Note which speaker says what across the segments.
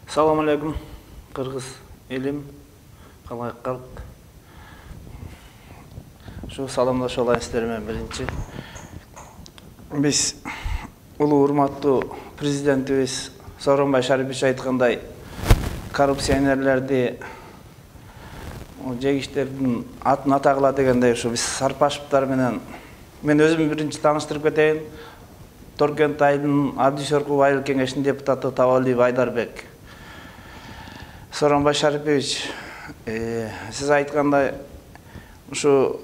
Speaker 1: Assalamu alaikum, Kırgız elim, kalay kalk. Şu salamlaş olan isterim birinci. Biz ulu urmatlı prezidentimiz Sooronbay Şaripovич aytkanday korrupsionerlerdi жегиштердин атын атагыла дегендей ушу биз Сарпашевдер менен мен өзүм биринчи тааныштырып кетейин. Торкент айылынын Абдишоркул айыл кеңешинин депутаты Табалиев Айдарбек. Сооронбай Шарипович, сиз айткандай ушу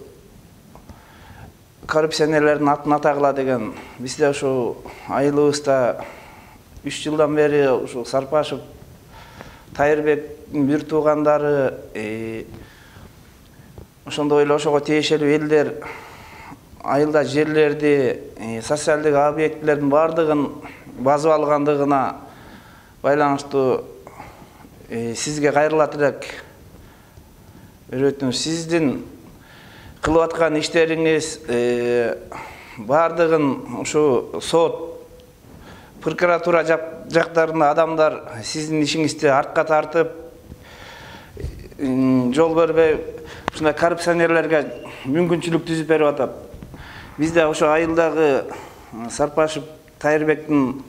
Speaker 1: коррупционерлердин атын атагыла деген бизде ушу айылыбызда 3 жылдан бери ушу Сарпашев Тайырбектин бир туугандары ошондой эле ошого тиешелүү элдер айылда жерлерди, социалдык объектилердин баардыгын базып алгандыгына байланыштуу сизге кайрылат элек. Өтүнүч, сиздин кылып аткан иштериңиз баардыгын ушу сот, прокуратура жактарында адамдар сиздин ишиңизди артка тартып, жол бербей, ушундай коррупционерлерге мүмкүнчүлүк түзүп берип атат. Бизде ошо айылдагы Сарпашев Тайырбектин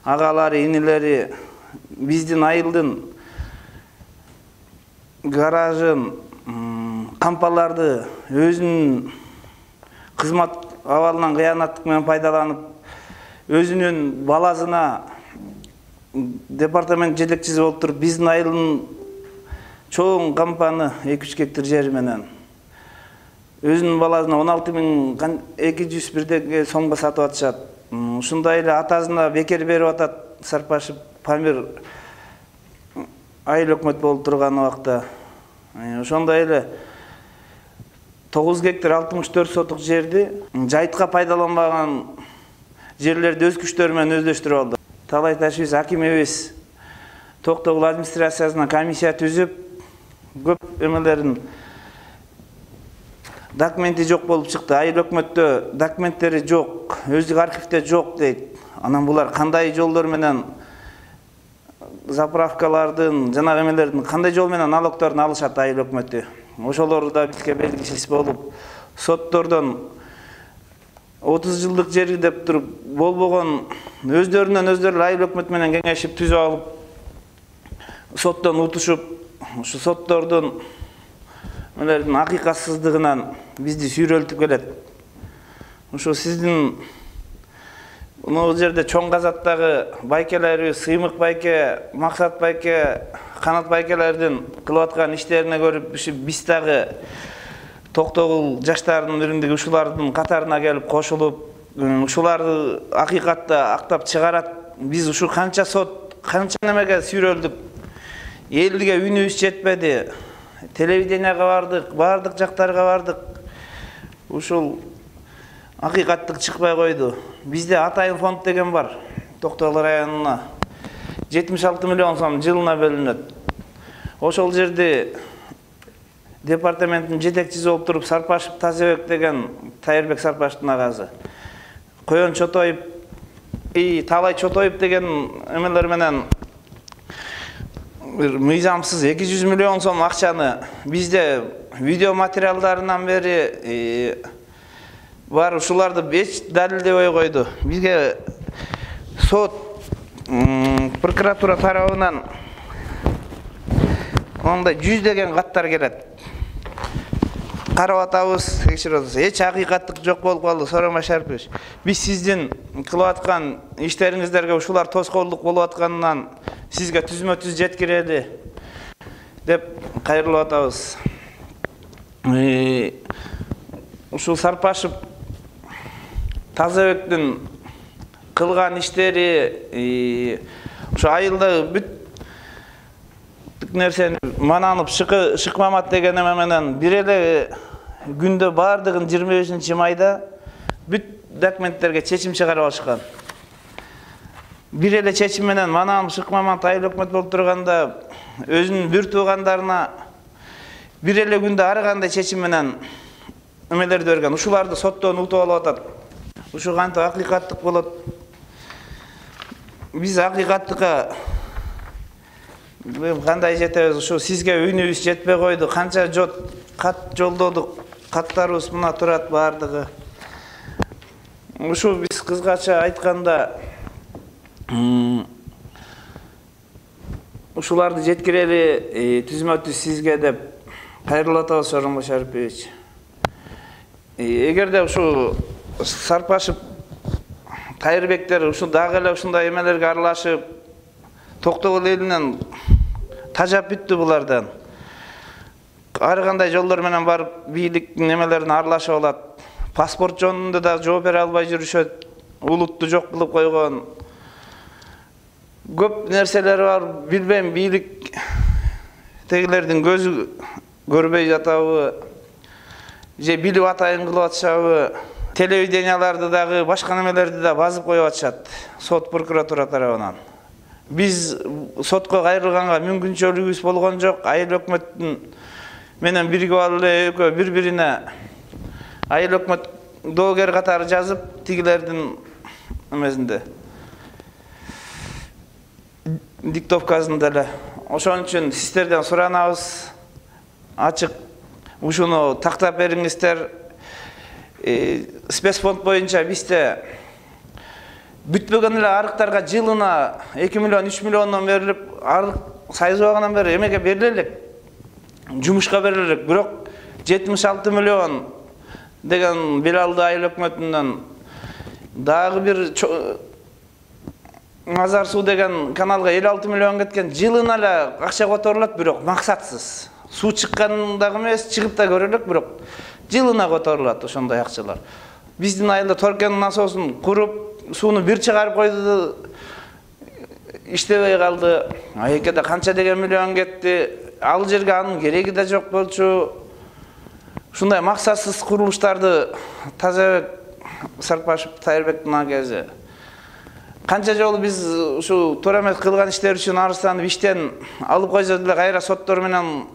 Speaker 1: агалары, инилери биздин айылдын гаражын, кампаларды өзүнүн кызмат абалынан кыянаттык менен пайдаланып, өзүнүн баласына департамент жетекчиси болуп туруп, биздин айылдын чоң кампаны 2-3 гектар жери менен өзүнүн баласына 16.200 бирдеге сомго сатып атышат. Ушундай эле атасына бекер берип атат Сарпашев Памир айыл өкмөт болуп турган убакта. Ошондой эле 9 гектар 64 сотук жерди жайтка пайдаланбаган жерлерди өз күчтөрү менен өздөштүрүп алды. Талай ташибиз акимибиз Токтогул администрациясына комиссия түзүп, көп эмелерин документи жок болуп чыкты. Айыл өкмөттө документтери жок, өздүк архивде жок дейт. Анан булар кандай жолдор менен заправкалардын, жанагы эмелердин кандай жол менен налогторун алышат айыл өкмөтү. Ошолор да бизге белгисиз болуп, соттордон 30 жылдык жери деп туруп болбогон өздөрүнөн өздөрү айыл өкмөт менен кеңешип түзүп алып, соттон утушуп, ушу соттордун эмелердин акыйкатсыздыгынан бизди сүйрөлтүп келет. Ушу сиздин бул жерде чоң казаттагы байкелерибиз, Сыймык байке, Максат байке, Канат байкелердин кылып аткан иштерине көрүп, биз дагы Токтогул жаштарынын бириндиги ушулардын катарына келип кошулуп, ушуларды акыйкатта актап чыгарат. Биз ушу канча сот, канча немеге сүйрөлдүк. Элге үнүбүз жетпеди. Телевиденияга бардык, бардык жактарга бардык. Ушул акыйкаттык чыкпай койду. Бизде Атайын фонд деген бар. Токтогул районуна 76 миллион сом жылына бөлүнөт. Ошол жерде департаменттин жетекчиси болуп туруп Сарпашев Тазабек деген Тайырбек Сарпашевдин агасы. Коен Чотоев, Талай Чотоев деген эмелер менен бир мыйзамсыз 200 миллион сом акчаны бизде видео материалдарынан бери бар, ушуларды эч далилдебей койду. Бизге сот, прокуратура тарабынан ондай жүздөгөн каттар келет. Карап атабыз, текшерип атабыз. Эч акыйкаттык жок болуп калды, Сооронбай Шарипович. Биз сиздин кылып аткан иштериңиздерге ушулар тоскоолдук болуп атканынан сизге түзмө-түз жеткирели деп кайрылып атабыз. Ушул Сарпашев Тазабектин кылган иштери ушу айылда бүт нерсени мананып шыкмамат деген эме менен бир эле күндө бардыгын 25-майда бүт документтерге чечим чыгарып алышкан. Бир эле чечим менен мананып шыкмамат айыл өкмөт болуп турганда өзүнүн бир туугандарына бир эле күндө ар кандай чечим менен эмелерди берген. Ушуларды соттон утуп алып атат. Ушу кантип акыйкаттык болот? Биз акыйкаттыкка Bilmem kандай жетебиz, ушу сизге үнүбүз жетпей койду. Канча кат жолдодук. Каттарыбыз мына турат бардыгы. Ушу биз кыскача айтканда ушуларды жеткирели түзмөтү сизге деп кайрылып атабыз, Сооронбай Шарипович. Эгерде ушу Сарпашев Кайырбектер ушу дагы эле ушундай эмелерге аралашып, Токтогул элинен тажап бүттү булардан. Ар кандай жолдор менен барып бийликтин эмелерине аралашып алат. Паспорт жөнүндө да жооп бере албай жүрүшөт. Улутту жок кылып койгон. Көп нерселер бар, билбейм, бийлик тегилердин көзү көрбөй жатабы, же билип атайын кылып атышабы. Телевиденияларды дагы, башка немелерди да базып коюп атышат сот прокуратура тарабынан. Биз сотко кайрылганга мүмкүнчүлүгүбүз болгон жок. Айыл өкмөттүн менен биригип алып эле экөө бири-бирине айыл өкмөт доогер катары жазып, тигилердин эмесинде диктовкасында эле. Ошон үчүн сиздерден суранабыз, ачык ушуну тактап бериңиздер. Спецфонд боюнча бизде бүтпөгөн эле арыктарга жылына 2 миллион 3 миллиондон берилип, арык сайзыбагандан бери эмеге берилелек, жумушка берилелек. Бирок 76 миллион деген бел алды айыл өкмөтүнөн. Дагы бир Мазар суу деген каналга 56 миллион кеткен. Жылына эле акча которулат, бирок максатсыз. Суу чыккан дагы эмес, чыгып да көрөлүк, бирок жылына которулат ошондой акчалар. Биздин айылда Торкен насосын куруп, сууну бир чыгарып койду, иштебей калды. Айкеде канча деген миллион кетти. Ал жерге анын кереги да жок болчу. Ушундай максатсыз курулуштарды Тазабек Сарпашев Кайырбектин агеси канча жолу биз ушу туура эмес кылган иштер үчүн арызданып иштен алып койсо деле кайра соттор менен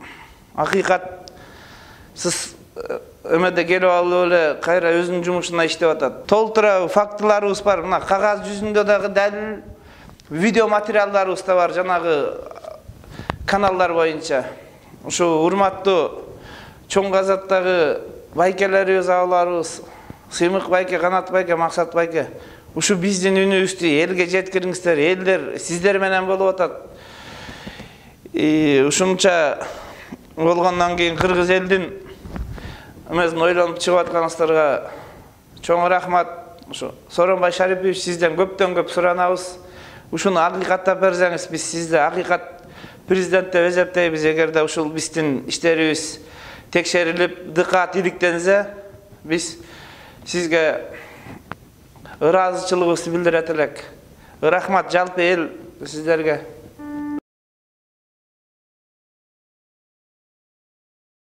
Speaker 1: акыйкатсыз эмеде келип алып эле кайра өзүнүн жумушуна иштеп атат. Толтура фактыларыбыз бар. Мына кагаз жүзүндө дагы далил, видео материалдарыбыз да бар жанагы каналдар боюнча. Ушу урматтуу чоң казаттагы байкелерибиз, абаларыбыз, Сыймык байке, Канат байке, Максат байке, ушу биздин үнүбүздү элге жеткириңиздер. Элдер сиздер менен болуп атат. Ушунча болгондон кийин кыргыз элдин эмесин ойлонуп чыгып атканыңыздарга чоң рахмат. Ушу Сооронбай Шарипович, сизден көптөн көп суранабыз. Ушуну акыйкаттап берсеңиз, биз сизди акыйкат президент деп эсептейбиз. Эгерде ушул биздин иштерибиз текшерилип, дыкаат иликтенсе, биз сизге ыраазычылыгыбызды билдирет элек. Рахмат жалпы эл сиздерге.